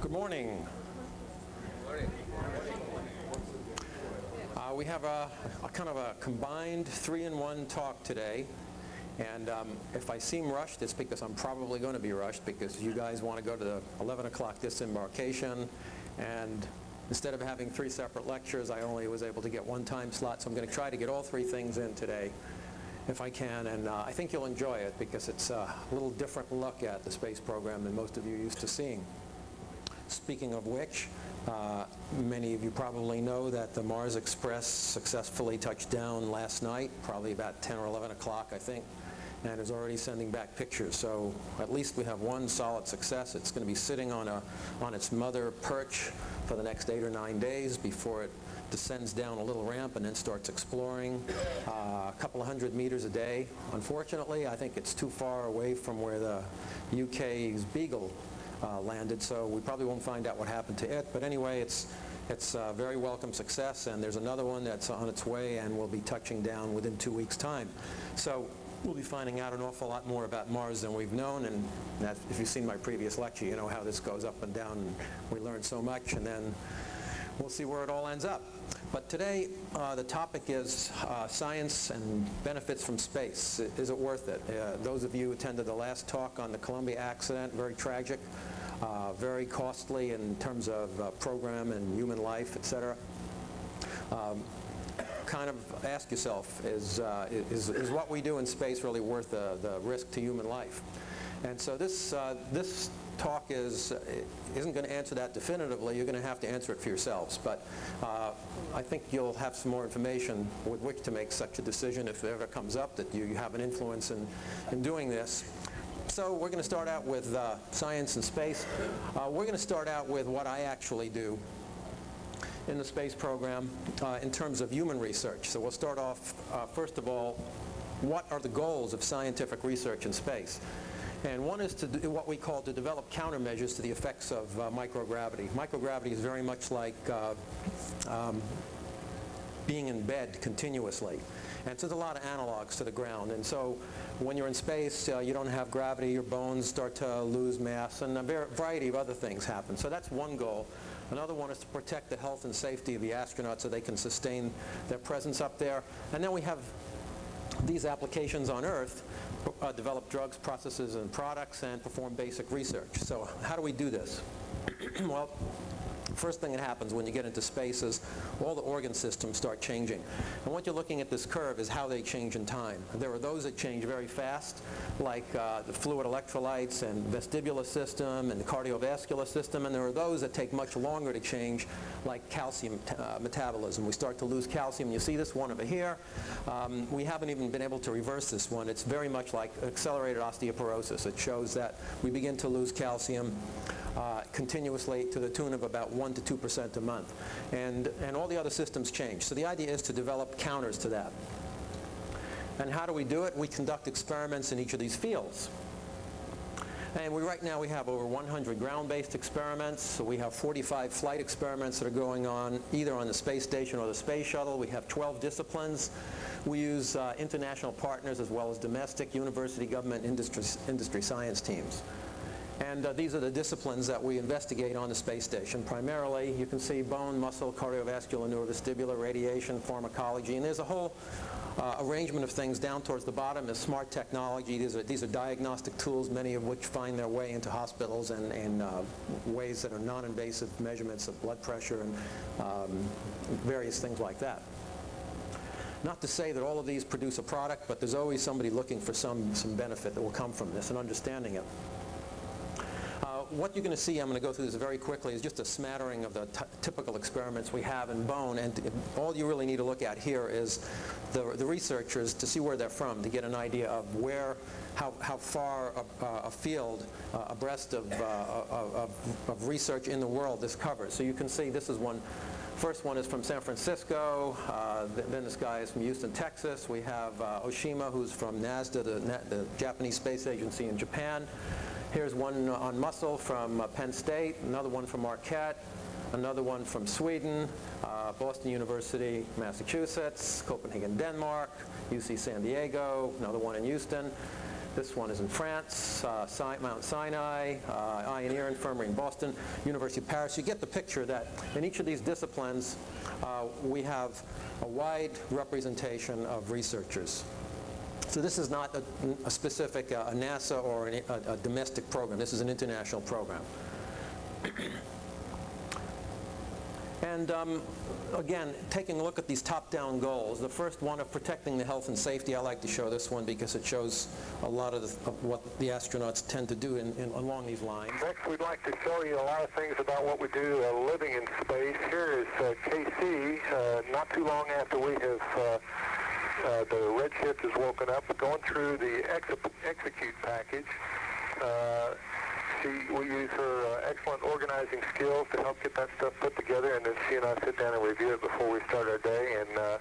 Good morning. We have a kind of a combined 3-in-1 talk today. And if I seem rushed, it's because I'm probably going to be rushed because you guys want to go to the 11 o'clock disembarkation. And instead of having 3 separate lectures, I only was able to get 1 time slot. So I'm going to try to get all 3 things in today if I can. And I think you'll enjoy it because it's a little different look at the space program than most of you are used to seeing. Speaking of which, many of you probably know that the Mars Express successfully touched down last night, probably about 10 or 11 o'clock, I think, and is already sending back pictures. So at least we have 1 solid success. It's going to be sitting on its mother perch for the next 8 or 9 days before it descends down a little ramp and then starts exploring a couple of 100 meters a day. Unfortunately, I think it's too far away from where the UK's Beagle landed, so we probably won't find out what happened to it. But anyway, it's a very welcome success, and there's another one that's on its way and will be touching down within 2 weeks' time. So we'll be finding out an awful lot more about Mars than we've known, and if you've seen my previous lecture, you know how this goes up and down, and we learn so much, and then we'll see where it all ends up. But today, the topic is science and benefits from space. Is it worth it? Those of you who attended the last talk on the Columbia accident, very tragic, very costly in terms of program and human life, etc. Kind of ask yourself, is what we do in space really worth the risk to human life? And so this talk isn't going to answer that definitively. You're going to have to answer it for yourselves. But I think you'll have some more information with which to make such a decision if it ever comes up that you have an influence in doing this. So we're going to start out with science and space. We're going to start out with what I actually do in the space program in terms of human research. So we'll start off, first of all, what are the goals of scientific research in space? And one is to do what we call to develop countermeasures to the effects of microgravity. Microgravity is very much like being in bed continuously. And so there's a lot of analogs to the ground. And so when you're in space, you don't have gravity, your bones start to lose mass, and a variety of other things happen. So that's one goal. Another one is to protect the health and safety of the astronauts so they can sustain their presence up there. And then we have these applications on Earth, develop drugs, processes, and products, and perform basic research. So how do we do this? Well, first thing that happens when you get into space is all the organ systems start changing. And what you're looking at this curve is how they change in time. There are those that change very fast, like the fluid electrolytes and vestibular system and the cardiovascular system. And there are those that take much longer to change, like calcium metabolism. We start to lose calcium. You see this one over here. We haven't even been able to reverse this one. It's very much like accelerated osteoporosis. It shows that we begin to lose calcium continuously to the tune of about 1 to 2% a month. And all the other systems change. So the idea is to develop counters to that. And how do we do it? We conduct experiments in each of these fields. And right now we have over 100 ground-based experiments. So we have 45 flight experiments that are going on either on the space station or the space shuttle. We have 12 disciplines. We use international partners as well as domestic, university, government, industry science teams. And these are the disciplines that we investigate on the space station. Primarily, you can see bone, muscle, cardiovascular, neurovestibular, radiation, pharmacology, and there's a whole arrangement of things down towards the bottom is smart technology. These are diagnostic tools, many of which find their way into hospitals and ways that are non-invasive measurements of blood pressure and various things like that. Not to say that all of these produce a product, but there's always somebody looking for some benefit that will come from this and understanding it. What you're going to see, I'm going to go through this very quickly, is just a smattering of the typical experiments we have in bone. And all you really need to look at here is the researchers to see where they're from, to get an idea of how far afield, abreast of research in the world this covers. So you can see this is one. First one is from San Francisco. Then this guy is from Houston, Texas. We have Oshima, who's from NASDA, the Japanese Space Agency in Japan. Here's one on muscle from Penn State, another one from Marquette, another one from Sweden, Boston University, Massachusetts, Copenhagen, Denmark, UC San Diego, another one in Houston. This one is in France, Mount Sinai, Iron Ear Infirmary in Boston, University of Paris. You get the picture that in each of these disciplines, we have a wide representation of researchers. So this is not a specific a NASA or a domestic program. This is an international program. And again, taking a look at these top-down goals, the first one of protecting the health and safety, I like to show this one because it shows a lot of what the astronauts tend to do along these lines. Next, we'd like to show you a lot of things about what we do living in space. Here is KC, not too long after we have the redshift has woken up, going through the execute package. We use her excellent organizing skills to help get that stuff put together, and then she and I sit down and review it before we start our day. And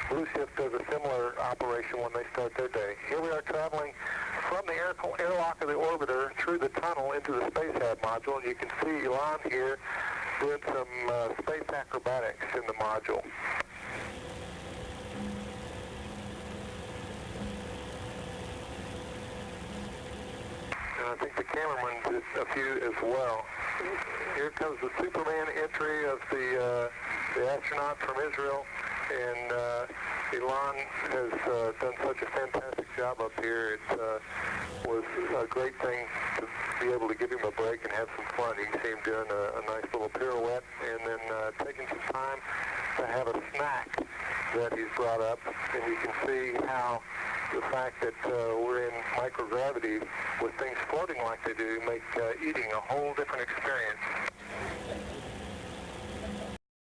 Blue Shift does a similar operation when they start their day. Here we are traveling from the airlock of the orbiter through the tunnel into the Space Hab module, and you can see Elon here doing some space acrobatics in the module. I think the cameraman did a few as well. Here comes the Superman entry of the astronaut from Israel, and Elon has done such a fantastic job up here. It was a great thing to be able to give him a break and have some fun. You can see him doing a nice little pirouette, and then taking some time to have a snack that he's brought up, and you can see how the fact that we're in microgravity with things floating like they do make eating a whole different experience.